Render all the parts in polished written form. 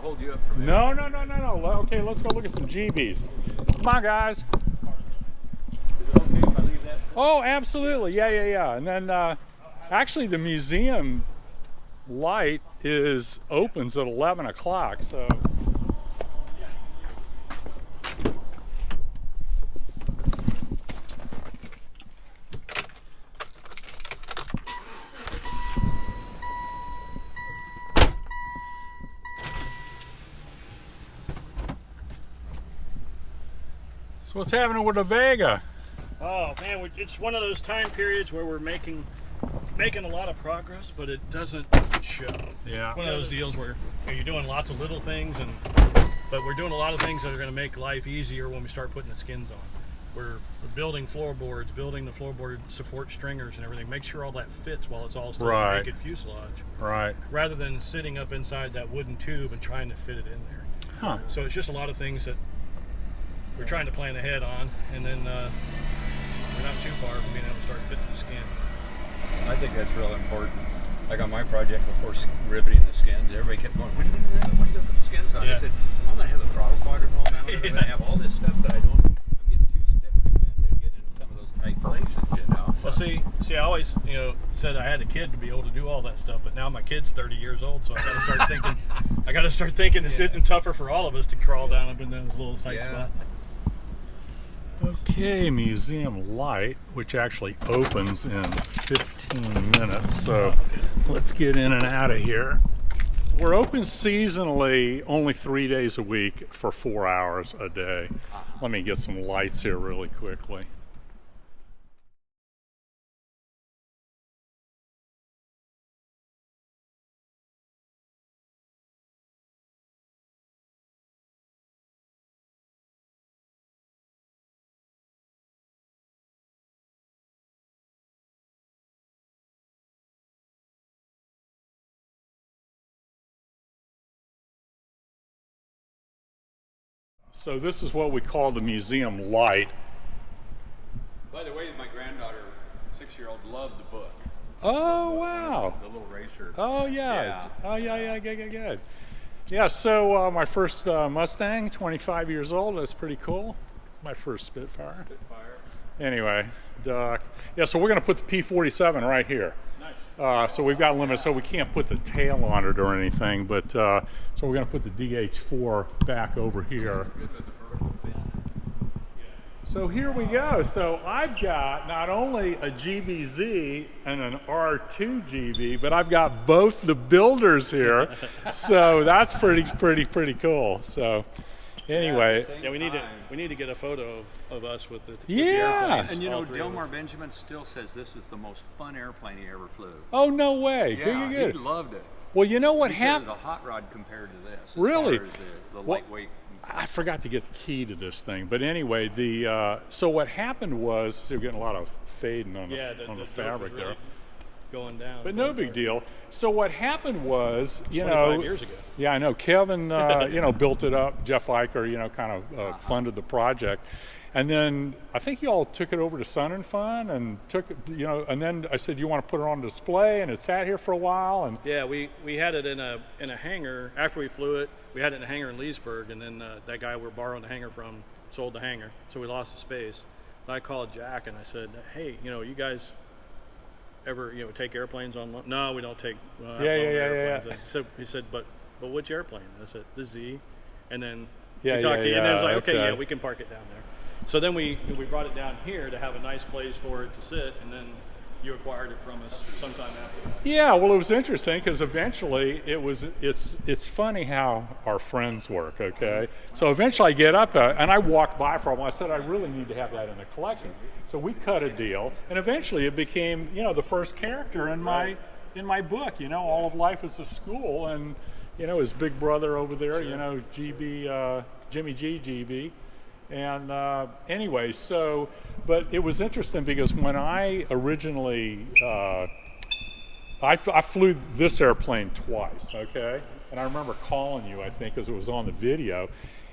hold you up for that. No. Okay, let's go look at some GBs. Come on, guys. Is it okay if I leave that? Oh, absolutely. Yeah. And then actually the museum light opens at 11 o'clock, so. So what's happening with the Vega? Oh man, it's one of those time periods where we're making a lot of progress, but it doesn't show. Yeah. One of those deals where you're doing lots of little things, but we're doing a lot of things that are going to make life easier when we start putting the skins on. We're building floorboards, building the floorboard support stringers and everything. Make sure all that fits while it's all still Right. naked fuselage. Right. Rather than sitting up inside that wooden tube and trying to fit it in there. Huh. So it's just a lot of things that we're trying to plan ahead on, and then we're not too far from being able to start fitting the skin. I think that's real important. Like on my project before riveting the skins, everybody kept going, when are you going to do that? When are you going to put the skins on? Yeah. I said, I'm going to have the throttle quadrant all mounted. I'm going to have all this stuff that I'm getting too stiff to bend and get into some of those tight places, you know. So. Well, see, I always, said I had a kid to be able to do all that stuff, but now my kid's 30 years old, so I got to start thinking. I got to start thinking it's getting tougher for all of us to crawl down up in those little tight spots. Okay, museum light, which actually opens in 15 minutes, so let's get in and out of here. We're open seasonally only 3 days a week for 4 hours a day. Let me get some lights here really quickly. So this is what we call the museum light. By the way, my granddaughter, 6-year-old, loved the book. Oh, wow. The little racer. Oh, yeah. Oh, yeah, good. Yeah, so my first Mustang, 25 years old, that's pretty cool. My first Spitfire. Anyway, duck. Yeah, so we're going to put the P-47 right here. So we've got limits, so we can't put the tail on it or anything, but so we're going to put the DH4 back over here. So here we go. So I've got not only a GBZ and an R2 GB, but I've got both the builders here. So that's pretty cool. So anyway, Yeah, we need to get a photo of us with the yeah. airplanes. And you know, all three of Delmar us. Benjamin still says this is the most fun airplane he ever flew. Oh, no way. Yeah, Good. he loved it. Well, you know what He said it happened? was a hot rod compared to this. Really? As far as the Well, lightweight. I forgot to get the key to this thing, but anyway, so what happened was, so we're getting a lot of fading on the fabric was really there, going down. but no big deal. So what happened was, 25 years ago. Yeah, I know. Kevin, built it up. Jeff Eicher, kind of funded the project. And then I think you all took it over to Sun and Fun and took it, and then I said, you want to put it on display? And it sat here for a while. And Yeah, we had it in a hangar. After we flew it, we had it in a hangar in Leesburg, and then that guy we're borrowing the hangar from sold the hangar, so we lost the space. And I called Jack and I said, hey, you guys ever take airplanes on? No, we don't take airplanes. He said, but which airplane? I said, the Z. And then we talked to you, and then it was like, okay, yeah, we can park it down there. So then we brought it down here to have a nice place for it to sit, and then you acquired it from us sometime after that. yeah, well, it was interesting because eventually it's funny how our friends work, okay? So eventually I get up and I walked by for a while. I said, I really need to have that in the collection. So we cut a deal, and eventually it became, the first character in my book, All of Life is a School, and, his big brother over there, GB, Jimmy G, GB. And anyway, but it was interesting because when I originally, I flew this airplane twice, okay? And I remember calling you, I think, because it was on the video.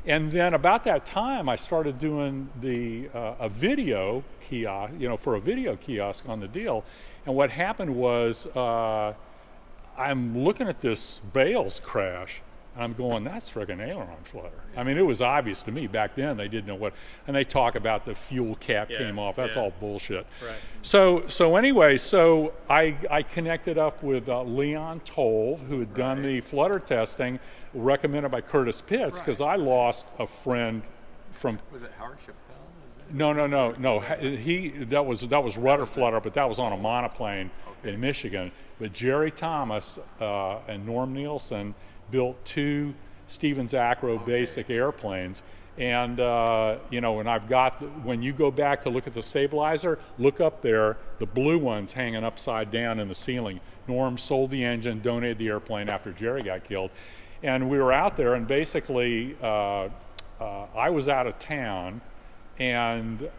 And then about that time, I started doing a video kiosk, for a video kiosk on the deal. And what happened was, I'm looking at this Bales crash, And I'm going, that's friggin' aileron flutter. I mean, it was obvious to me back then. They didn't know what, and they talk about the fuel cap came off. That's all bullshit. Right. So anyway, so I connected up with Leon Tolve, who had done the flutter testing, recommended by Curtis Pitts, because I lost a friend from. Was it Howard Chappelle? No. That was rudder flutter, but that was on a monoplane in Michigan. But Jerry Thomas and Norm Nielsen built 2 Stevens Acro basic airplanes, and and I've got when you go back to look at the stabilizer, look up there, the blue one's hanging upside down in the ceiling. Norm sold the engine, donated the airplane after Jerry got killed, and we were out there, and basically I was out of town, and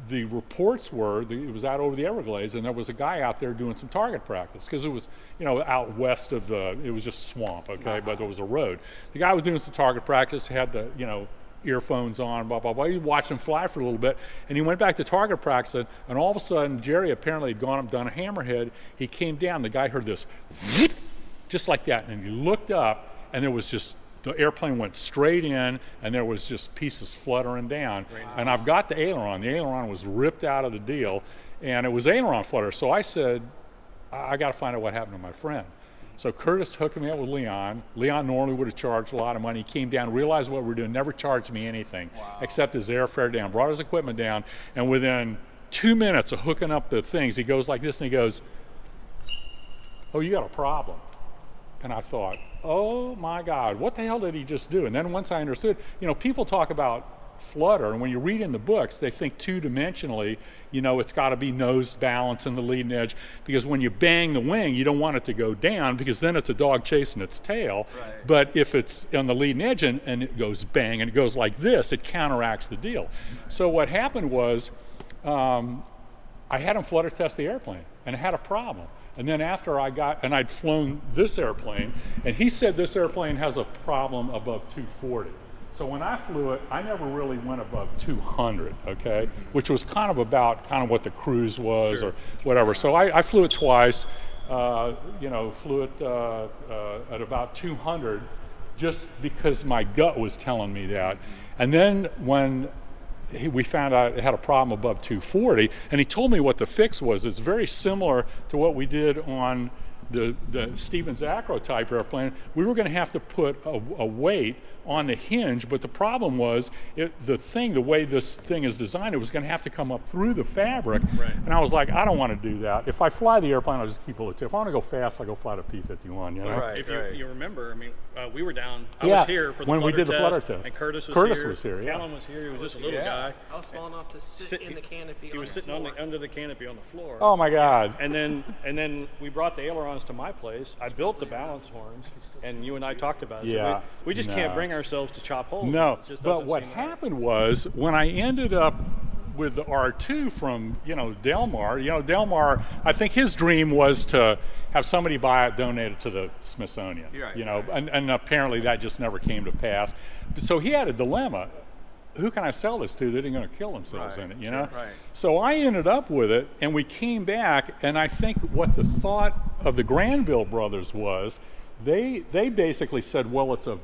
the reports were it was out over the Everglades, and there was a guy out there doing some target practice, because it was out west of it was just swamp, but there was a road. The guy was doing some target practice, had the earphones on, blah blah blah. He watched him fly for a little bit, and he went back to target practice, and all of a sudden Jerry apparently had gone up, done a hammerhead. He came down, the guy heard this just like that, and he looked up, and there was just the airplane went straight in, and there was just pieces fluttering down. And I've got the aileron. The aileron was ripped out of the deal, and it was aileron flutter. So I said, I got to find out what happened to my friend. So Curtis hooked me up with Leon. Leon normally would have charged a lot of money. He came down, realized what we were doing, never charged me anything except his airfare down, brought his equipment down, and within 2 minutes of hooking up the things, he goes like this, and he goes, "Oh, you got a problem." And I thought, oh my God, what the hell did he just do? And then once I understood, people talk about flutter, and when you read in the books, they think 2-dimensionally, it's got to be nose balance in the leading edge, because when you bang the wing, you don't want it to go down, because then it's a dog chasing its tail. Right. But if it's on the leading edge and it goes bang and it goes like this, it counteracts the deal. So what happened was, I had him flutter test the airplane, and it had a problem. And then after I'd flown this airplane, and he said this airplane has a problem above 240. So when I flew it, I never really went above 200, okay? Which was kind of what the cruise was, or whatever. So I flew it twice, flew it at about 200, just because my gut was telling me that. And then when we found out it had a problem above 240, and he told me what the fix was. It's very similar to what we did on the Stevens Acro type airplane. We were going to have to put a weight on the hinge, but the problem was the way this thing is designed, it was going to have to come up through the fabric. Right. And I was like, I don't want to do that. If I fly the airplane, I'll just keep it. If I want to go fast, I'll go fly the P-51. Right. If you remember, we were down. I was here for the when we did the flutter test, test. and Curtis was here. Alan was here. He was just a little guy. I was small enough to sit in the canopy. He was sitting under the canopy on the floor. Oh my God! And then we brought the ailerons to my place. I built the balance horns, and you and I talked about it. Yeah. So we just can't bring ourselves to chop holes. No, but what happened was, when I ended up with the R2 from DELMAR, DELMAR, I think his dream was to have somebody buy it, donate it to the Smithsonian. And apparently that just never came to pass. So he had a dilemma. Who can I sell this to that ain't going to kill themselves in it, Right. So I ended up with it, and we came back, and I think what the thought of the Granville brothers was, they basically said, well, it's a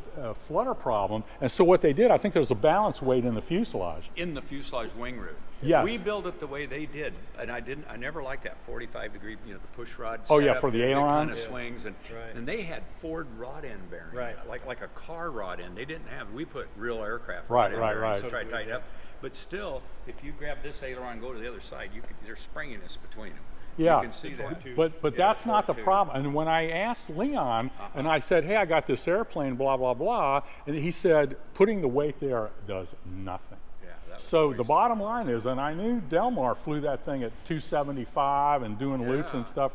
flutter problem, and so what they did, I think there's a balance weight in the fuselage. In the fuselage wing root. Yes. We built it the way they did, and I never liked that 45-degree, the push rod. Oh yeah, for the ailerons. Kind of swings, and they had Ford rod end bearing, like a car rod end. They didn't have. We put real aircraft rod end bearings, so try to tighten up. But still, if you grab this aileron and go to the other side, there's springiness between them. Yeah, you can see that. But that's not the problem. And when I asked Leon, and I said, hey, I got this airplane, blah, blah, blah, and he said, putting the weight there does nothing. So the bottom line is, and I knew DELMAR flew that thing at 275 and doing loops and stuff.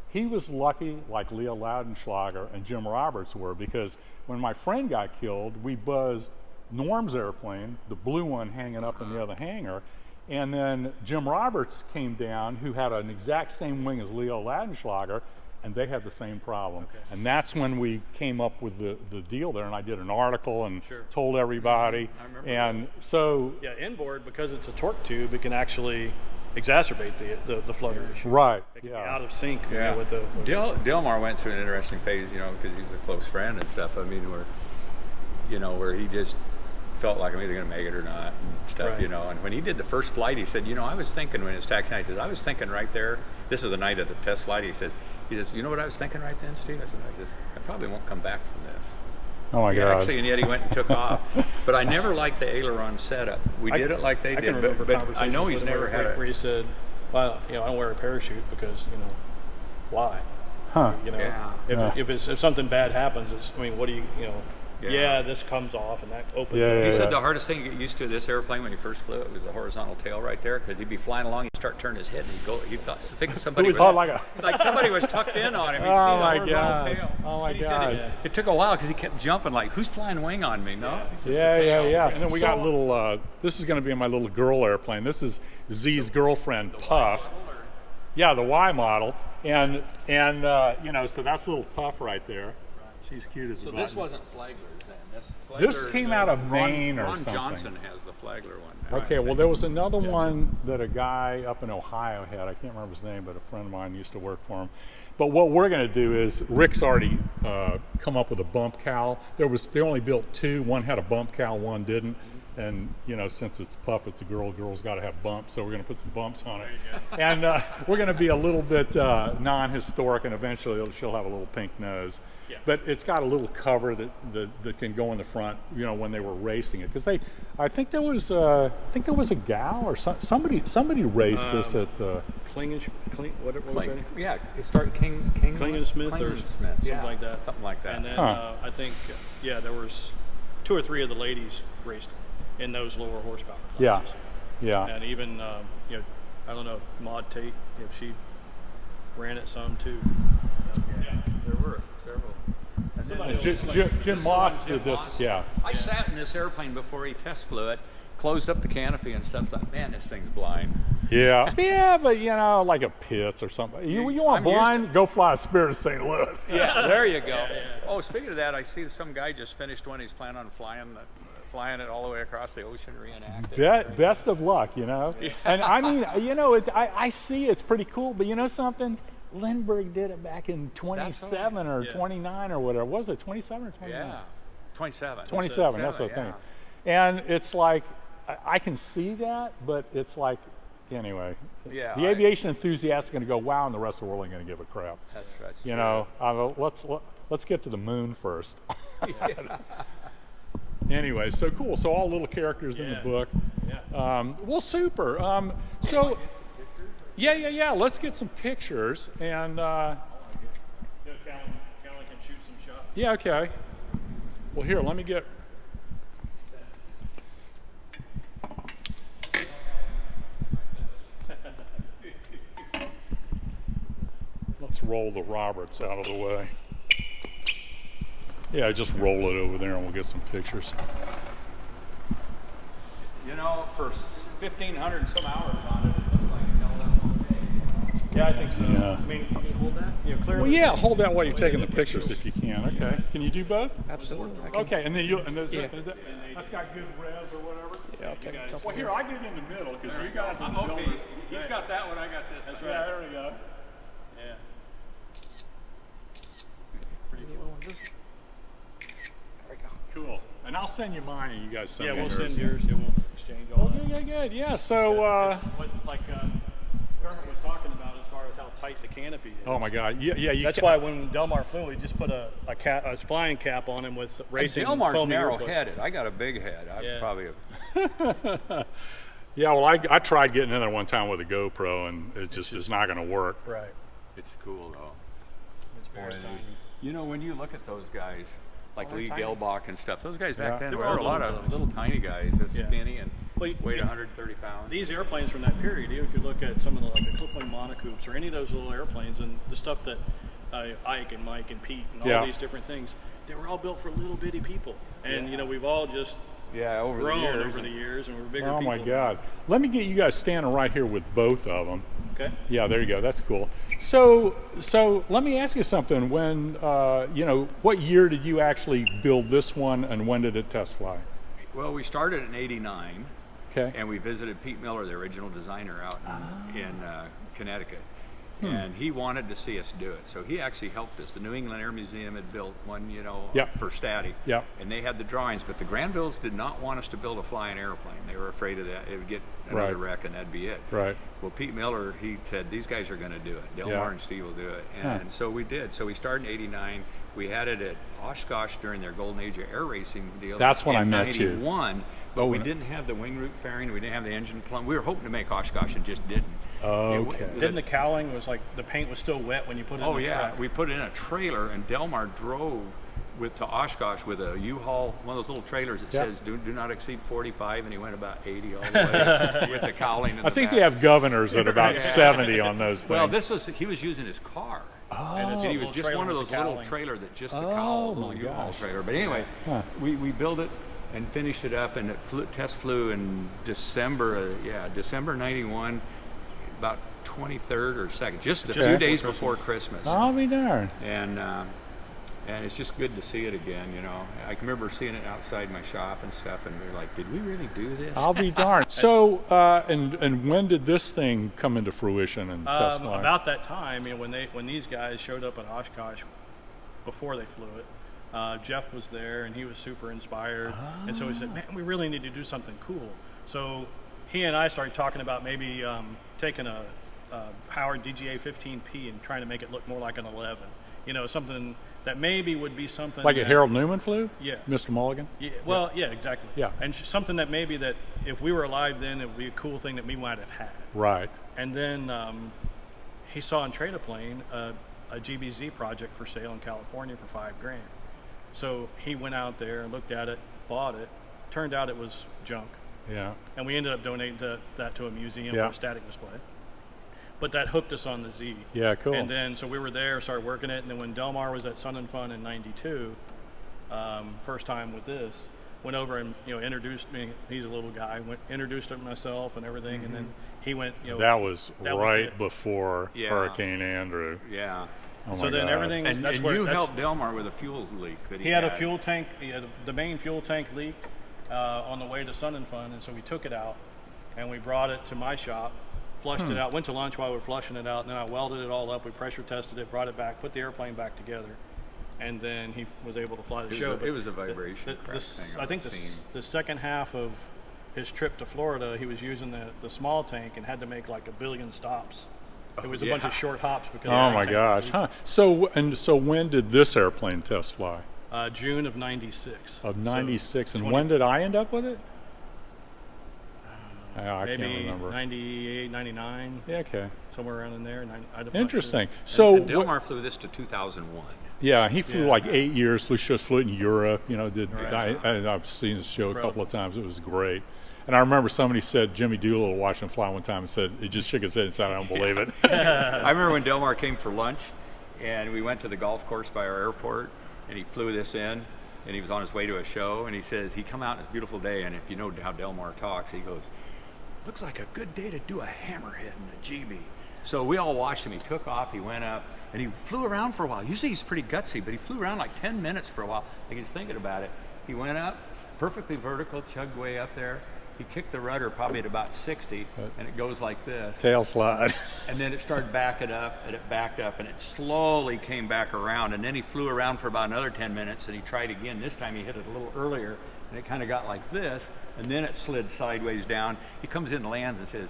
He was lucky, like Leo Laudenschlager and Jim Roberts were, because when my friend got killed, we buzzed Norm's airplane, the blue one hanging up in the other hangar, and then Jim Roberts came down, who had an exact same wing as Leo Laudenschlager, and they had the same problem. And that's when we came up with the deal there, and I did an article and told everybody. I remember and so inboard, because it's a torque tube, it can actually exacerbate the flutter issue. Right. It can Yeah. be out of sync. You Yeah. know, with the DELMAR went through an interesting phase, you know, because he was a close friend and stuff. I mean, where he just felt like I'm either going to make it or not and stuff, Right. you know. And when he did the first flight, he said, you know, I was thinking when it was taxi night, he says, I was thinking right there. This is the night of the test flight. He says, you know what I was thinking right then, Steve? I said, I probably won't come back from this. Oh my God. Actually, and yet he went and took off. But I never liked the aileron setup. We did it like they I did, can remember but I conversations know with he's him never had it. where he said, well, you know, I don't wear a parachute because, you know, why? Huh. You know, Yeah. if something bad happens, I mean, what do you know? Yeah. Yeah, this comes off and that opens Yeah, up. He said the hardest thing to get used to this airplane when he first flew it was the horizontal tail right there, because he'd be flying along, he'd start turning his head, and he thought somebody was like somebody was tucked in on him. He'd Oh see the my horizontal God. tail. Oh my And he said God. it took a while because he kept jumping like, who's flying wing on me? No. It's just the Yeah. tail. And then we got little, this is going to be my little girl airplane. This is Z's girlfriend, Puff. Yeah, the Y model. And you know, so that's little Puff right there. She's cute as a So button. this wasn't Flagler's then. This came out of Maine or Ron something. Johnson has the Flagler one now. Okay, well, there was another one that a guy up in Ohio had. I can't remember his name, but a friend of mine used to work for him. But what we're going to do is, Rick's already come up with a bump cowl. They only built two. One had a bump cowl, one didn't. And you know, since it's Puff, it's a girl. Girl's got to have bumps, so we're going to put some bumps on it. And we're going to be a little bit non-historic, and eventually she'll have a little pink nose. Yeah. But it's got a little cover that can go in the front. You know, when they were racing it, because I think there was a gal or somebody raced this at the What was that? Yeah, it started King Smith or Smith, something like that. Something like that. And then I think, there was 2 or 3 of the ladies raced in those lower horsepower classes. Yeah. And even, you know, I don't know if Maud Tate, if she ran it some too. There were several. And Jim Moss did this. Yeah. I sat in this airplane before he test flew it, closed up the canopy and stuff. Thought, man, this thing's blind. Yeah, but you know, like a Pitts or something. You want I'm blind? Go fly a Spirit of St. Louis. Yeah, there you go. Oh, speaking of that, I see some guy just finished one. He's planning on flying it all the way across the ocean, reenact it. Best of luck, you know. And I mean, you know, I see it's pretty cool, but you know something? Lindbergh did it back in 27 or 29 or whatever. Was it 27 or 29? Yeah, 27. 27, that's what I think. And it's like, I can see that, but it's like, anyway. Yeah, the aviation enthusiasts are going to go, wow, and the rest of the world ain't going to give a crap. That's you true. know, let's get to the moon first. Anyway, so cool. So all little characters in the book. Well, super. So, yeah. Let's get some pictures and. Callan can shoot some shots. Yeah. Okay. Well, here, let me get. Let's roll the Roberts out of the way. Yeah, just roll it over there and we'll get some pictures. You know, for 1,500 and some hours on it, it looks like a hell of a day. Yeah, I think so. Yeah. I mean, can you hold that? You know, clearly. Well, yeah, hold that while you're taking the pictures if you can. Okay. Can you do both? Absolutely. Okay, and then that's got good res or whatever. Yeah, I'll take a couple. Well, here, I get in the middle because you guys are the Okay, builders. he's got that one, I got this. That's Yeah, right. there we go. Yeah. Anyone want this? There we go. Cool. And I'll send you mine and you guys send Yeah, me we'll yours. send yours. Yeah, we'll exchange all that. Okay, good. Yeah, so, What, like Kermit was talking about as far as how tight the canopy is. oh my God. Yeah, you That's why when DELMAR flew, we just put a flying cap on him with racing DELMAR's foamy narrow-headed. I got a big head. I probably. Yeah, well, I tried getting in there one time with a GoPro and it just is not going to work. Right. It's cool though. It's very tiny. You know, when you look at those guys, like they're Lee tiny. Gelbach and stuff, those guys back then, They there were were a all lot little of little tiny guys, just Yeah. skinny and Well, weighed 130 pounds. These airplanes from that period, even if you look at some of the like the clip-wing monocoups or any of those little airplanes and the stuff that Ike and Mike and Pete and all these different things, they were all built for little bitty people. And you know, we've all just over grown the years. over the years, and we're bigger Oh people. my God. Let me get you guys standing right here with both of them. Okay. Yeah, there you go. That's cool. So let me ask you something. When, you know, what year did you actually build this one and when did it test fly? Well, we started in '89. Okay. And we visited Pete Miller, the original designer, out in Connecticut. And he wanted to see us do it. So he actually helped us. The New England Air Museum had built one, you know, for Stati. Yep. And they had the drawings, but the Granvilles did not want us to build a flying airplane. They were afraid of that. It would get another wreck and that'd be it. Right. Well, Pete Miller, he said, these guys are going to do it. DELMAR and Steve will do it. And so we did. So we started in '89. We had it at Oshkosh during their golden age of air racing deal. That's when I met you. '91. But we didn't have the wing root fairing. We didn't have the engine plumb. We were hoping to make Oshkosh and just didn't. Okay. Didn't the cowling was like the paint was still wet when you put it in the truck? We put it in a trailer, and DELMAR drove to Oshkosh with a U-Haul, one of those little trailers that says do not exceed 45, and he went about 80 all the way with the cowling in I think they have governors at about 70 on those things. Well, he was using his car. And And he was just one of those little trailer that just the cowl, little U-Haul trailer. But anyway, we built it and finished it up, and it test flew in December '91, about 23rd or 2nd, just a few days before Christmas. I'll be darned. And it's just good to see it again, you know. I can remember seeing it outside my shop and stuff, and we're like, did we really do this? I'll be darned. So, and when did this thing come into fruition and test fly? About that time, you know, when these guys showed up at Oshkosh before they flew it, Jeff was there and he was super inspired, and so he said, man, we really need to do something cool. So he and I started talking about maybe taking a Howard DGA 15P and trying to make it look more like an 11. You know, something that maybe would be something like a Harold Newman flew? Yeah. Mr. Mulligan? Yeah, well, yeah, exactly. Yeah. And something that maybe that if we were alive then, it would be a cool thing that we might have had. Right. And then he saw in Trade a Plane a GBZ project for sale in California for $5,000. So he went out there and looked at it, bought it. Turned out it was junk. Yeah. And we ended up donating that to a museum for a static display. But that hooked us on the Z. Yeah, cool. And then, so we were there, started working it, and then when DELMAR was at Sun and Fun in '92, first time with this, went over and, you know, introduced me. He's a little guy. Introduced myself and everything, and then he went, you know. That was right before Hurricane Andrew. Yeah. Oh so then everything, and you helped DELMAR with a fuel leak that he had a fuel tank. He had the main fuel tank leaked on the way to Sun and Fun, and so we took it out, and we brought it to my shop. Flushed it out, went to lunch while we were flushing it out, and then I welded it all up, we pressure tested it, brought it back, put the airplane back together, and then he was able to fly the show. It was a vibration crash thing. I think the second half of his trip to Florida, he was using the small tank and had to make like 1 billion stops. It was a bunch of short hops because oh my gosh, So when did this airplane test fly? June of '96. Of '96, and when did I end up with it? I maybe can't remember. 98, 99. Yeah, okay. Somewhere around in there. Interesting. Sure. So and DELMAR flew this to 2001. Yeah, he flew like 8 years. Flew it in Europe. You know, I've seen his show a couple of times. It was great. And I remember somebody said Jimmy Doolittle watched him fly one time and said it just shook his head and said, "I don't believe it." I remember when DELMAR came for lunch, and we went to the golf course by our airport, and he flew this in, and he was on his way to a show, and he says he come out on this beautiful day, and if you know how DELMAR talks, he goes, "Looks like a good day to do a hammerhead in a GB." So we all watched him. He took off, he went up, and he flew around for a while. Usually he's pretty gutsy, but he flew around like 10 minutes for a while, like he's thinking about it. He went up, perfectly vertical, chugged way up there. He kicked the rudder probably at about 60, and it goes like this. Tail slide. And then it started backing up, and it backed up, and it slowly came back around. And then he flew around for about another 10 minutes, and he tried again. This time he hit it a little earlier, and it kind of got like this, and then it slid sideways down. He comes in and lands and says,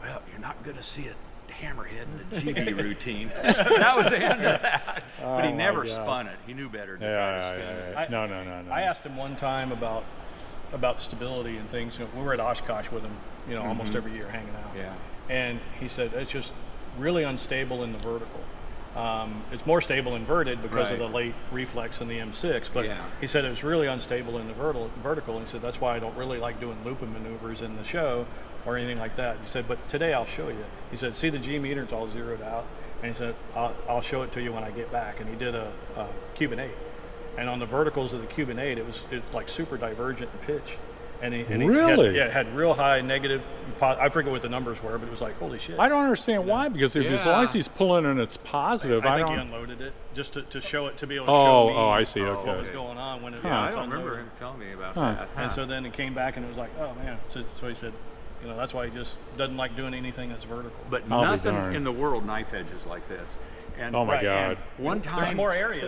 "Well, you're not going to see a hammerhead in the GB routine." That was the end of that. But he never spun it. He knew better than to try to spin it. No. I asked him one time about stability and things. You know, we were at Oshkosh with him, you know, almost every year hanging out. Yeah. And he said it's just really unstable in the vertical. It's more stable inverted because of the late reflex in the M6, but he said it was really unstable in the vertical. And he said that's why I don't really like doing looping maneuvers in the show or anything like that. He said, but today I'll show you. He said, see the G meter, it's all zeroed out. And he said, I'll show it to you when I get back. And he did a Cuban 8. And on the verticals of the Cuban 8, it's like super divergent in pitch. And he really? It had real high negative. I forget what the numbers were, but it was like, holy shit. I don't understand why, because if as long as he's pulling and it's positive, I think don't. he unloaded it just to show it, to be able to show me. I see. Okay. What was going on when it I don't remember him telling me about that. And so then it came back and it was like, oh man. So he said, you know, that's why he just doesn't like doing anything that's vertical. But nothing in the world knife edge is like this. And, oh my God! And one time, there's more area.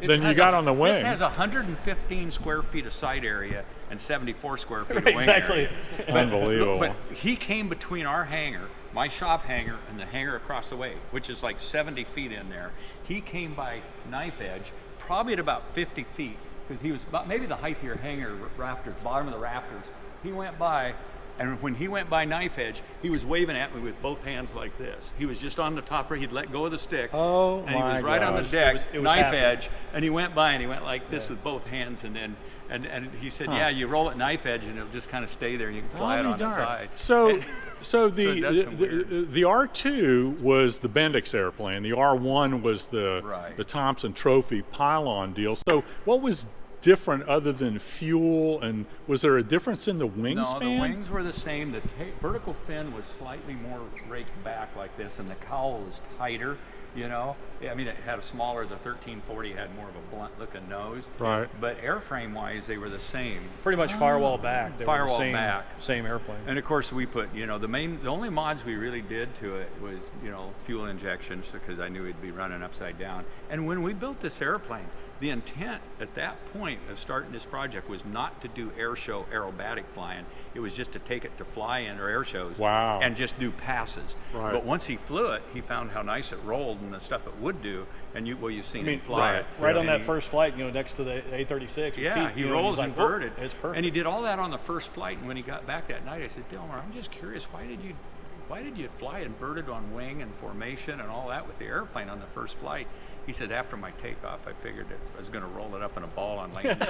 Than you got on the wing. This has 115 square feet of side area and 74 square feet of wing exactly. area. Unbelievable. But he came between our hangar, my shop hangar, and the hangar across the way, which is like 70 feet in there. He came by knife edge, probably at about 50 feet, because he was about maybe the height of your hangar rafters, bottom of the rafters. He went by. And when he went by knife edge, he was waving at me with both hands like this. He was just on the top right. He'd let go of the stick. Oh, and he was right on the deck, knife edge. And he went by and he went like this with both hands. And then, and he said, yeah, you roll it knife edge and it'll just kind of stay there and you can fly it on the side. So the R2 was the Bendix airplane. The R1 was the Thompson Trophy pylon deal. So what was different other than fuel, and was there a difference in the wingspan? No, the wings were the same. The vertical fin was slightly more raked back like this, and the cowl was tighter, you know. I mean, it had a smaller, the 1340 had more of a blunt looking nose. Right. But airframe wise, they were the same. Pretty much firewall back. They firewall were the same, back. Same airplane. And of course we put, you know, the only mods we really did to it was, you know, fuel injections, because I knew it'd be running upside down. And when we built this airplane, the intent at that point of starting this project was not to do air show aerobatic flying. It was just to take it to fly in or air shows and just do passes. Right. But once he flew it, he found how nice it rolled and the stuff it would do. And you've seen him fly it. Right on that first flight, you know, next to the A36. Yeah, he rolls inverted. It's perfect. And he did all that on the first flight. And when he got back that night, I said, Delmar, I'm just curious, why did you fly inverted on wing and formation and all that with the airplane on the first flight? He said, after my takeoff, I figured I was going to roll it up in a ball on landing.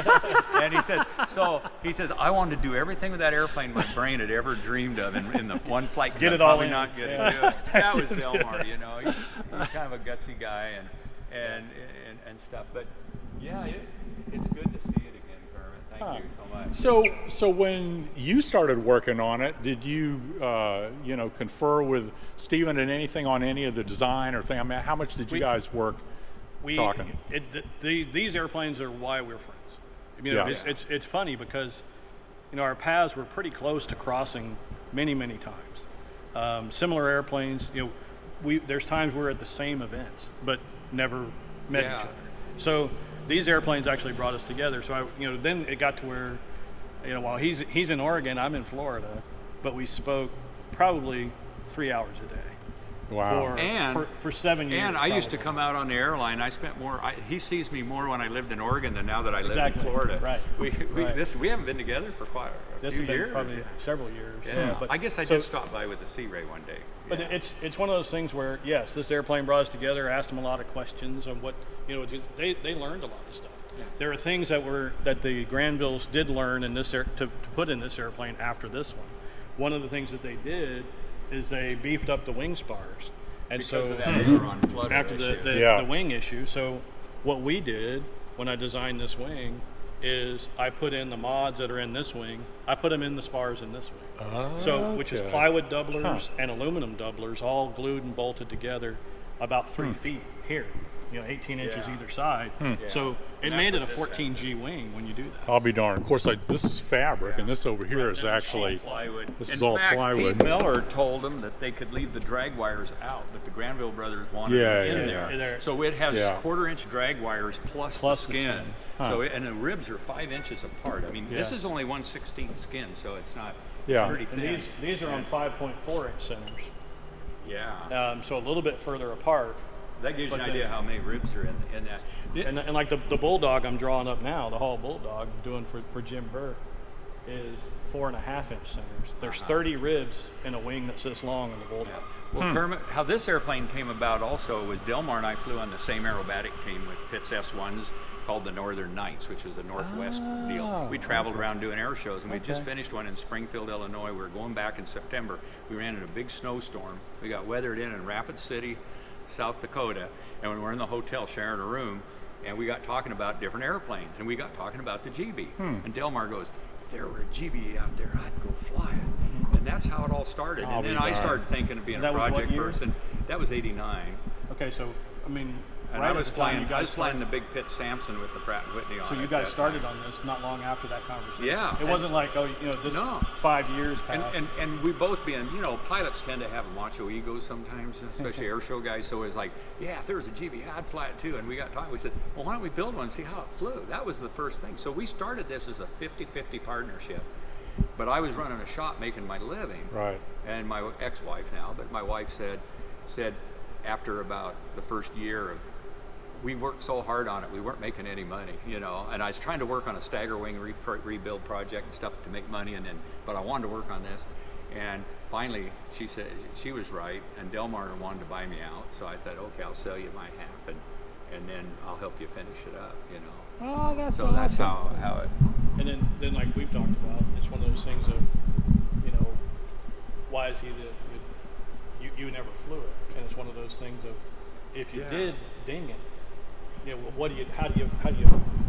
And he says, I wanted to do everything with that airplane my brain had ever dreamed of in the one flight. Get it all in. Not good to do it. That was Delmar, you know. He's kind of a gutsy guy and stuff. But yeah, it's good to see it again, Kermit. Thank you so much. So when you started working on it, did you, you know, confer with Steven and anything on any of the design or thing? I mean, how much did you guys work talking? These airplanes are why we're friends. You know, it's funny because, you know, our paths were pretty close to crossing many times. Similar airplanes, you know, there's times we're at the same events but never met each other. So these airplanes actually brought us together. So then it got to where, you know, while he's in Oregon, I'm in Florida, but we spoke probably 3 hours a day. Wow. For 7 years. And I used to come out on the airline. I spent more. He sees me more when I lived in Oregon than now that I live in Florida. Right. We haven't been together for quite a few years. Probably several years. Yeah. But I guess I did stop by with the Sea Ray one day. But it's one of those things where, yes, this airplane brought us together. Asked them a lot of questions on what, you know, they learned a lot of stuff. Yeah. There are things that the Granvilles did learn in this to put in this airplane after this one. One of the things that they did is they beefed up the wing spars, and because so of that aileron flutter after the wing issue. So what we did when I designed this wing is I put in the mods that are in this wing. I put them in the spars in this wing. Which is plywood doublers and aluminum doublers, all glued and bolted together, about 3 feet here. You know, 18 inches either side. So it made it a 14G wing when you do that. I'll be darned. Of course, this is fabric, and this over here is actually plywood. This is all plywood. Pete Miller told them that they could leave the drag wires out, but the Granville brothers wanted them in there. So it has 1/4-inch drag wires plus the skin. So and the ribs are 5 inches apart. I mean, this is only 1/16 skin, so it's not. It's pretty thin. And these are on 5.4-inch centers. Yeah. So a little bit further apart. That gives you an idea how many ribs are in that. And like the Bulldog I'm drawing up now, the Hall Bulldog I'm doing for Jim Burke, is 4.5-inch centers. There's 30 ribs in a wing that's this long on the Bulldog. Well, Kermit, how this airplane came about also was Delmar and I flew on the same aerobatic team with Pitt's S1s called the Northern Knights, which was a Northwest deal. We traveled around doing air shows, and we just finished one in Springfield, Illinois. We were going back in September. We ran in a big snowstorm. We got weathered in Rapid City, South Dakota, and we were in the hotel sharing a room, and we got talking about different airplanes, and we got talking about the GB. And Delmar goes, there were a GB out there, I'd go fly it. And that's how it all started. And then I started thinking of being a project person. That was 89. Okay, so I mean, and I was flying the big Pitt Samson with the Pratt & Whitney on it. So you guys started on this not long after that conversation. Yeah. It wasn't like, oh, you know, this 5 years passed. And we both being, you know, pilots tend to have macho egos sometimes, especially air show guys. So it was like, yeah, if there was a GB, I'd fly it too. And we got talking. We said, well, why don't we build one and see how it flew? That was the first thing. So we started this as a 50-50 partnership. But I was running a shop making my living. Right. And my ex-wife now, but my wife said after about the first year of, we worked so hard on it, we weren't making any money, you know, and I was trying to work on a stagger wing rebuild project and stuff to make money, and then, but I wanted to work on this, and finally she said, she was right, and DELMAR wanted to buy me out, so I thought, okay, I'll sell you my half, and then I'll help you finish it up, you know. Oh, that's so awesome. That's how it. And then like we've talked about, it's one of those things of, you know, why is he you never flew it, and it's one of those things of, if you did ding it, you know, how do you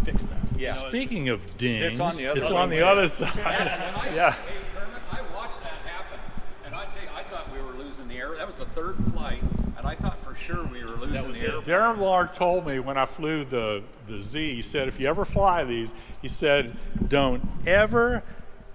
fix that? Yeah. You know, Speaking of dings, it's on the other side. Yeah. Hey, Kermit, I watched that happen, and I tell you, I thought we were losing the air. That was the third flight, and I thought for sure we were losing the air. DELMAR told me when I flew the Z, he said, if you ever fly these, he said, don't ever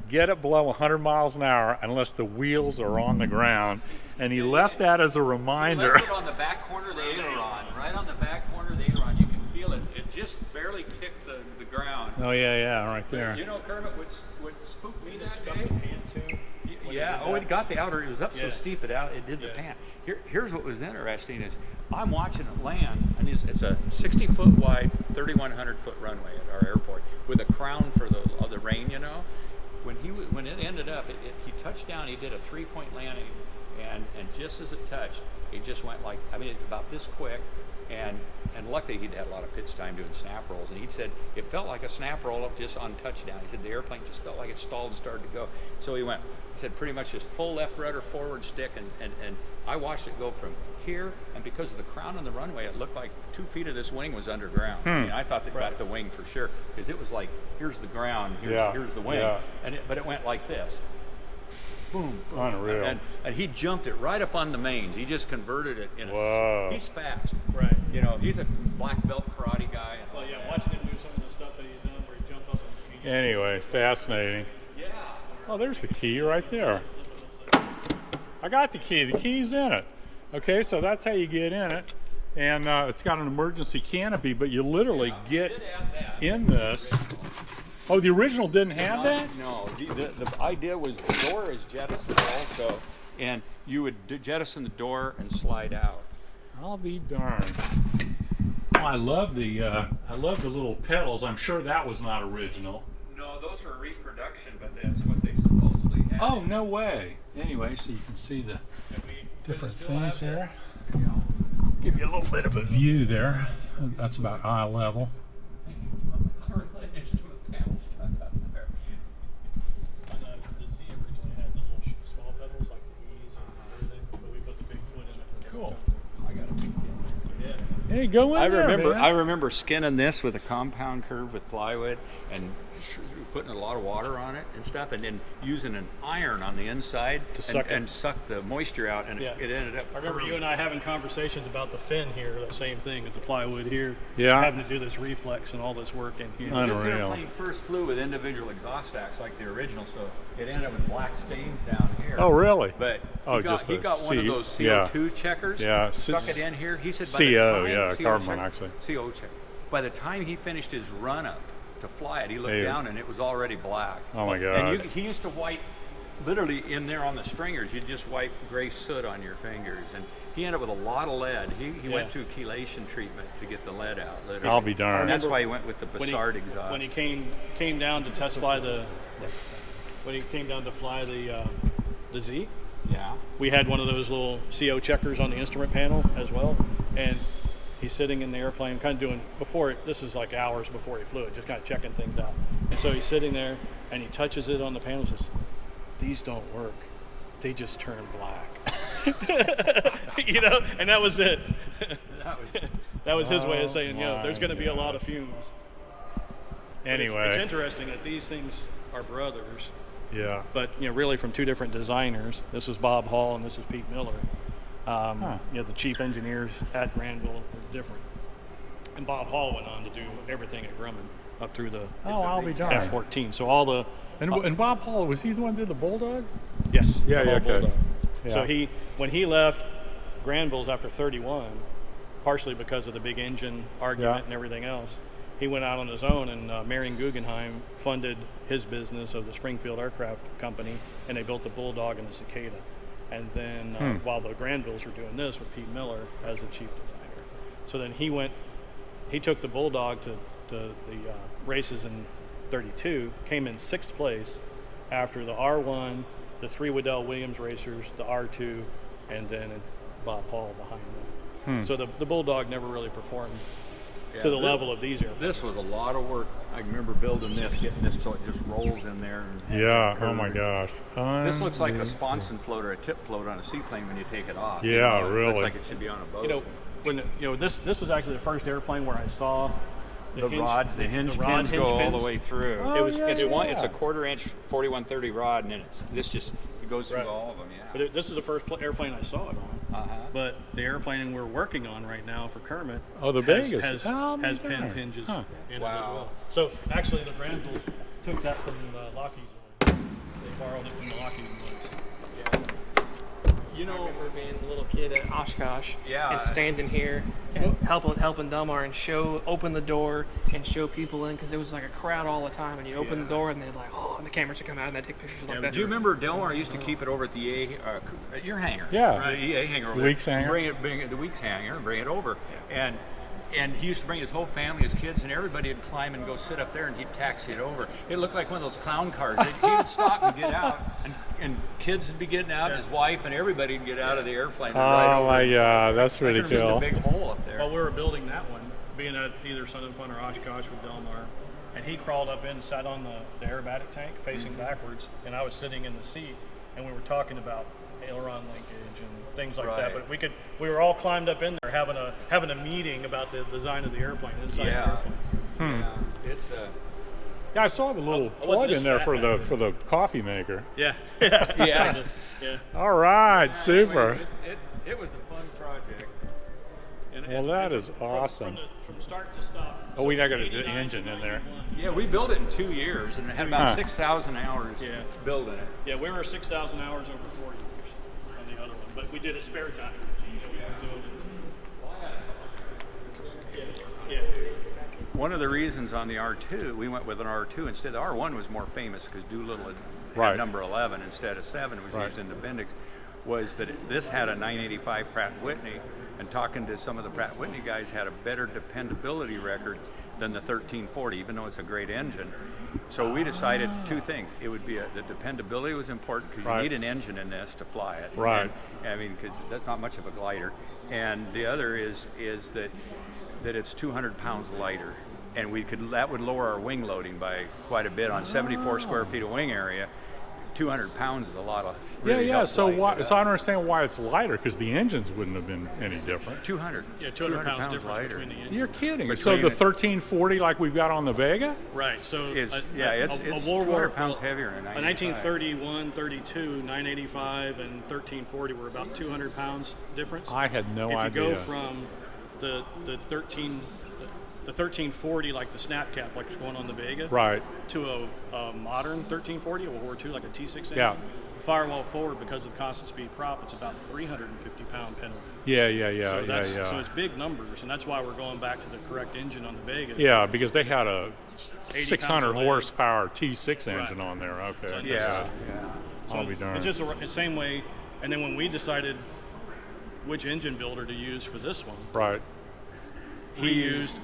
get it below 100 miles an hour unless the wheels are on the ground. And he left that as a reminder. He left it on the back corner of the aileron, right on the back corner of the aileron. You can feel it. It just barely kicked the ground. Oh, yeah, right there. You know, Kermit, what spooked me that day? Yeah. Oh, it got the outer. It was up so steep it did the pan. Here's what was interesting is I'm watching it land, and it's a 60-foot wide, 3,100-foot runway at our airport with a crown for the rain. You know, when it ended up, he touched down. He did a 3-point landing. And just as it touched, it just went like, I mean, about this quick, and luckily he'd had a lot of pitch time doing snap rolls, and he said it felt like a snap roll up just on touchdown. He said the airplane just felt like it stalled and started to go. So he said pretty much just full left rudder, forward stick, and I watched it go from here, and because of the crown on the runway, it looked like 2 feet of this wing was underground. I mean, I thought they got the wing for sure, because it was like, here's the ground, here's the wing, but it went like this. Boom, boom. Unreal. And he jumped it right up on the mains. He just converted it in he's fast. Right. You know, he's a black belt karate guy. Well, yeah, watching him do some of the stuff that he's done where he jumped up and Anyway, fascinating. Yeah. Oh, there's the key right there. I got the key. The key's in it. Okay, so that's how you get in it. And it's got an emergency canopy, but you literally get in this. Oh, the original didn't have that? No, the idea was the door is jettisoned also, and you would jettison the door and slide out. I'll be darned. Oh, I love the little pedals. I'm sure that was not original. No, those are a reproduction, but that's what they supposedly had. Oh, no way. Anyway, so you can see the different things here. Give you a little bit of a view there. That's about eye level. the Z originally had the little small pedals like the E's and everything, but we put the big foot in it. Cool. I got a big Yeah. Hey, go in there, man. I remember skinning this with a compound curve with plywood and putting a lot of water on it and stuff, and then using an iron on the inside to suck the moisture out, and it ended up. I remember you and I having conversations about the fin here, that same thing with the plywood here. Yeah. Having to do this reflex and all this work in here. This airplane first flew with individual exhaust stacks like the original, so it ended up with black stains down here. Oh, really? But he got one of those CO2 checkers. Yeah. Stuck it in here. He said carbon monoxide. CO check. By the time he finished his run up to fly it, he looked down and it was already black. Oh my God. And he used to wipe, literally in there on the stringers, you just wipe gray soot on your fingers. And he ended up with a lot of lead. He went through chelation treatment to get the lead out. Literally. I'll be darned. And that's why he went with the Bassard exhaust. When he came down to test fly the Z, we had one of those little CO checkers on the instrument panel as well, and he's sitting in the airplane, kind of doing this is like hours before he flew it, just kind of checking things out. And so he's sitting there and he touches it on the panel and says, "These don't work. They just turn black." You know, and that was it. That was his way of saying, there's going to be a lot of fumes. Anyway. It's interesting that these things, are brothers. Yeah. But really from two different designers. This was Bob Hall and this is Pete Miller. The chief engineers at Granville are different. And Bob Hall went on to do everything at Grumman up through the I'll be darned. F-14. So all the And Bob Hall, was he the one who did the Bulldog? yes, Yeah, the yeah, whole okay. Bulldog. Yeah. So when he left Granville's after 31, partially because of the big engine argument and everything else, he went out on his own, and Marion Guggenheim funded his business of the Springfield Aircraft Company, and they built the Bulldog and the Cicada. And then while the Granvilles were doing this with Pete Miller as the chief designer. So then he took the Bulldog to the races in 32, came in 6th place after the R1, the 3 Waddell Williams racers, the R2, and then Bob Hall behind them. So the Bulldog never really performed to the level of these airplanes. This was a lot of work. I remember building this, getting this so it just rolls in there. And Yeah, oh my gosh. This looks like a sponson float or a tip float on a seaplane when you take it off. Yeah, It really. looks like it should be on a boat. This was actually the first airplane where I saw the hinge pins go all the way through. Oh, It's yeah. it's a 1/4 inch 4130 rod, and then it goes through all of them. Yeah. But this is the first airplane I saw it on. Uh-huh. But the airplane we're working on right now for Kermit Oh, the Vegas. has darn. pinned hinges in it as Wow. well. So actually the Granvilles took that from Lockheed. They borrowed it from the Lockheed ones. You know, I remember being a little kid at Oshkosh and standing here and helping DELMAR and open the door and show people in, because it was like a crowd all the time, and you open the door and they'd like, and the cameras would come out and they'd take pictures like that. Do you remember DELMAR used to keep it over at the EA, at your hangar? Yeah. Right, EA hangar over Weeks there. hangar. Bring it the Weeks hangar and bring it over. And he used to bring his whole family, his kids, and everybody would climb and go sit up there, and he'd taxi it over. It looked like one of those clown cars. He would stop and get out, and kids would be getting out, his wife and everybody would get out of the airplane. And ride Oh over. my God, that's really There's just a cool. big hole up there. Well, we were building that one, being at either Sun Fun or Oshkosh with DELMAR, and he crawled up in and sat on the aerobatic tank facing backwards, and I was sitting in the seat, and we were talking about aileron linkage and things like that. But we were all climbed up in there having a meeting about the design of the airplane inside the airplane. Yeah. It's Yeah, I saw the little plug in there for the coffee maker. Yeah. yeah. Yeah. All right, super. Anyways, it was a fun project. Well, that is awesome. From start to stop. Oh, we got the engine in there. Yeah, we built it in 2 years, and it had about 6,000 hours building it. Yeah, we were 6,000 hours over 4 years on the other one, but we did it spare time. One of the reasons on the R2, we went with an R2 instead. The R1 was more famous because DOOLITTLE had number 11 instead of 7, was used in the BENDIX, was that this had a 985 Pratt & Whitney, and talking to some of the Pratt & Whitney guys, had a better dependability record than the 1340, even though it's a great engine. So we decided two things. It would be the dependability was important because you need an engine in this to fly it. Right. And, I mean, because that's not much of a glider. And the other is that it's 200 pounds lighter, and that would lower our wing loading by quite a bit on 74 square feet of wing area. 200 pounds is a lot of So I don't understand why it's lighter, because the engines wouldn't have been any different. 200. Yeah, 200 pounds difference lighter. between the engines. You're kidding. So the 1340 like we've got on the Vega? Right. So it's a World 200 War, pounds heavier than a 1931, 32, 985, and 1340 were about 200 pounds difference. I had no idea. If you go from the 1340, like the snap cap, like it's going on the Vega, right, to a modern 1340, a World War II, like a T6 engine. Yeah. Firewall forward, because of the constant speed prop, it's about 350 pound penalty. So it's big numbers, and that's why we're going back to the correct engine on the Vega. Yeah, because they had a 600 pounds horsepower T6 engine on there. Okay. So I'll be darned. It's just the same way. And then when we decided which engine builder to use for this one, right, he used,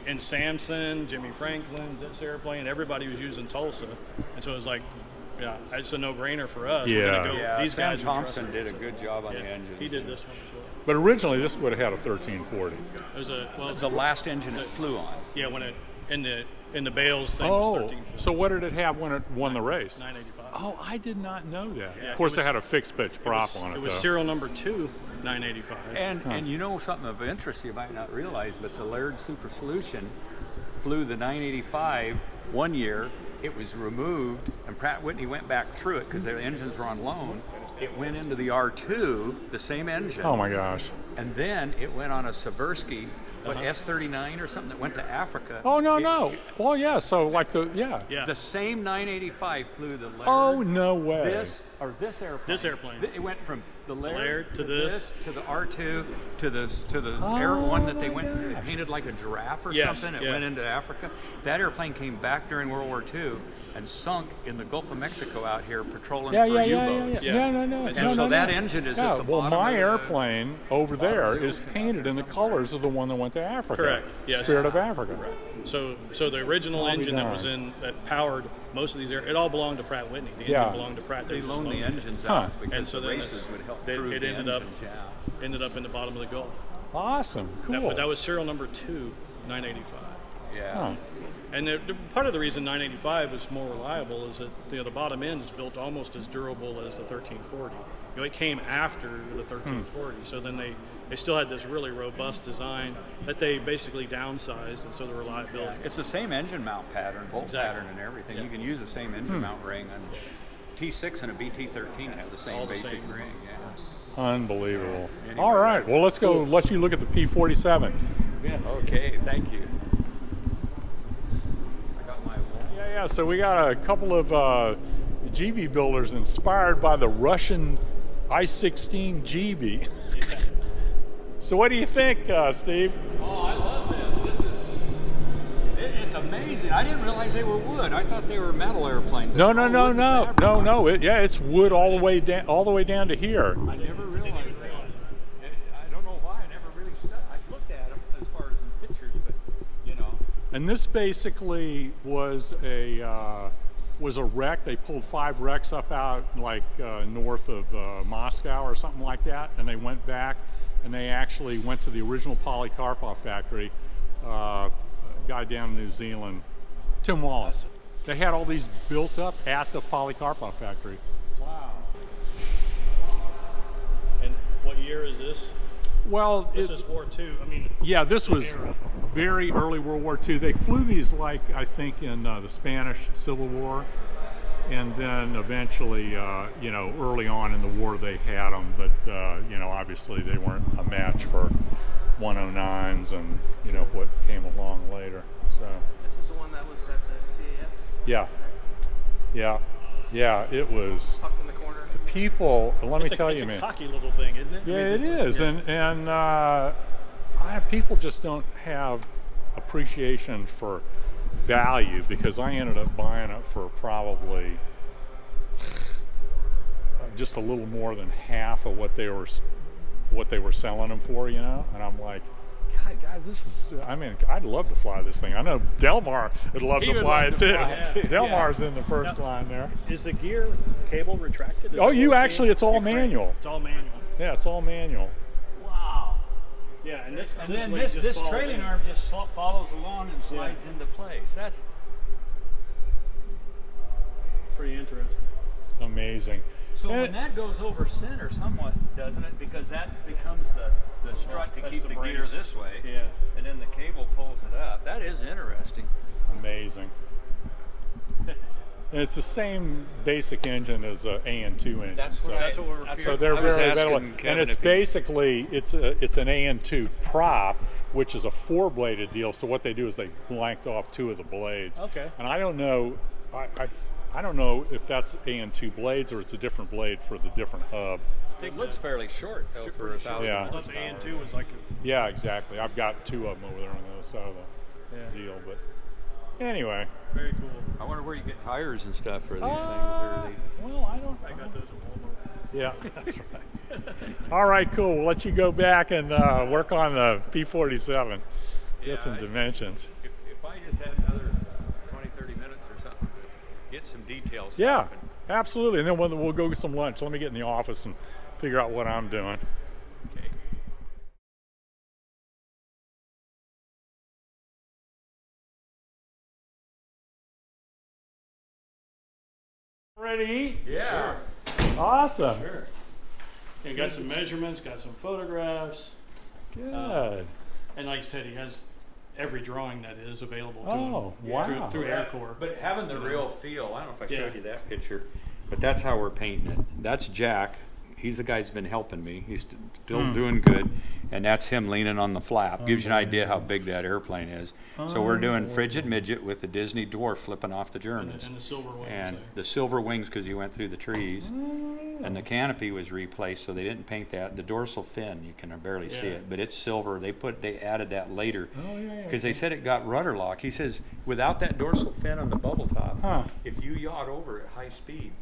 and Samson, Jimmy Franklin, this airplane, everybody was using Tulsa, and so it was like, it's a no-brainer for us. Yeah. We're gonna go, these Sam guys Thompson did a good job on the engine. He did this one as well. but originally this would have had a 1340. It was It's the last engine it flew on. Yeah, when it in the Bales thing was Oh, 1340. so what did it have when it won the race? 985. Oh, I did not know that. Yeah, of course, it they was- had a fixed pitch prop on it. It was though. serial number 2, 985. And you know something of interest you might not realize, but the Laird Super Solution flew the 985 one year. It was removed, and Pratt & Whitney went back through it because their engines were on loan. It went into the R2, the same engine. Oh my gosh. And then it went on a Seversky, S39 or something that went to Africa. Oh, no. Well, yeah, so like The same 985 flew the Laird. Oh, no way. This airplane. This airplane. It went from the Laird to this, to the R2 to the air one that they went painted like a giraffe or something. It went into Africa. That airplane came back during World War II and sunk in the Gulf of Mexico out here patrolling for U-boats. And so that engine is at the bottom. Well, my airplane over there is painted in the colors of the one that went to Africa. Correct. Yes. Spirit of Africa. Right. So the original engine that powered most of these it all belonged to Pratt & Whitney. The engine belonged to Pratt. They loaned the engines out because and so the races would help prove it the ended up in the bottom of the Gulf. Awesome. Cool. But that was serial number 2, 985. Yeah. Huh. And part of the reason 985 is more reliable is that the bottom end is built almost as durable as the 1340. It came after the 1340, so then they still had this really robust design that they basically downsized, and so the reliability. It's the same engine mount pattern, bolt pattern, and everything. You can use the same engine mount ring, and T6 and a BT13 have the same basic ring. Yeah. Unbelievable. Anyway, all right, well, let's go. Let you look at the P-47. Yeah. Okay, thank you. Yeah, so we got a couple of GB builders inspired by the Russian I-16 GB. So what do you think, Steve? Oh, I love this. It's amazing. I didn't realize they were wood. I thought they were metal airplanes. No. It's wood all the way down to here. I never realized that. I don't know why. I never really I looked at them as far as in pictures, but And this basically was a wreck. They pulled 5 wrecks up out like north of Moscow or something like that, and they went back and they actually went to the original Polycarpov factory, a guy down in New Zealand, Tim Wallace. They had all these built up at the Polycarpov factory. Wow. And what year is this? Well, this is War II. Yeah, this was very early World War II. They flew these I think in the Spanish Civil War, and then eventually, early on in the war they had them, but obviously they weren't a match for 109s and what came along later. So this is the one that was at the CAF. Yeah, it was. Tucked in the corner. People, let me tell you, man. It's a cocky little thing, isn't it? Yeah, it is, and people just don't have appreciation for value, because I ended up buying it for probably just a little more than half of what they were selling them for, and I'm like, God, guys, this is, I'd love to fly this thing. I know DELMAR would love to fly it too. DELMAR's in the first line there. Is the gear cable retracted? Oh, it's all manual. It's all manual. Yeah, it's all manual. Wow. Yeah, and this trailing arm just follows along and slides into place. That's pretty interesting. Amazing. So when that goes over center somewhat, doesn't it? Because that becomes the strut to keep the gear this way. Yeah. And then the cable pulls it up. That is interesting. Amazing. And it's the same basic engine as an AN2 engine. That's what we're. So they're very metal, and it's basically it's an AN2 prop, which is a 4-bladed deal. So what they do is they blanked off 2 of the blades. Okay. And I don't know. I don't know if that's AN2 blades or it's a different blade for the different hub. It looks fairly short though for 1,000. Yeah. I thought the AN2 was like. Yeah, exactly. I've got 2 of them over there on the other side of the deal, but. Anyway. Very cool. I wonder where you get tires and stuff for these things. Well, I got those at Walmart. Yeah, that's right. All right, cool. We'll let you go back and work on the P-47. Get some dimensions. If I just had another 20, 30 minutes or something to get some details. Yeah, absolutely. And then we'll go get some lunch. Let me get in the office and figure out what I'm doing. Okay. Ready to eat? Yeah. Sure. Awesome. Sure. Yeah, got some measurements, got some photographs. Good. And like I said, every drawing that is available to Oh, them wow. through Air Corps. But having the real feel, I don't know if I Yeah. showed you that picture, but that's how we're painting it. That's Jack. He's the guy who's been helping me. He's still doing good. And that's him leaning on the flap. Gives you an idea how big that airplane is. So we're doing Frigid Midget with the Disney Dwarf flipping off the Germans. And the silver wings And there. the silver wings because you went through the trees. And the canopy was replaced, so they didn't paint that. The dorsal fin, you can barely see Yeah. it, but it's silver. They added that later Oh, yeah, because they said it got rudder lock. He says without that dorsal fin on the bubble top, if you yaw over at high speed,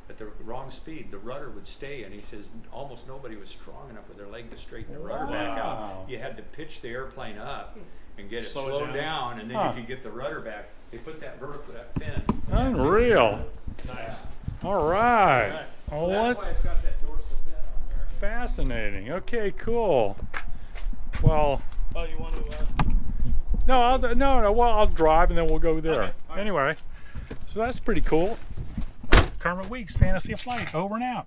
at the wrong speed, the rudder would stay. And he says almost nobody was strong enough with their leg to straighten the rudder back Wow. out. You had to pitch the airplane up and get it Slow it slowed down, and then Huh. if you get the rudder back, they put that vertical, that fin. Unreal. Nice. All right. Well, That's why let's. it's got that dorsal fin on there. Fascinating. Okay, cool. Well, Oh, you want to? no. Well, I'll drive and then we'll go there. Okay, all right. Anyway, so that's pretty cool. Kermit Weeks, Fantasy of Flight, over and out.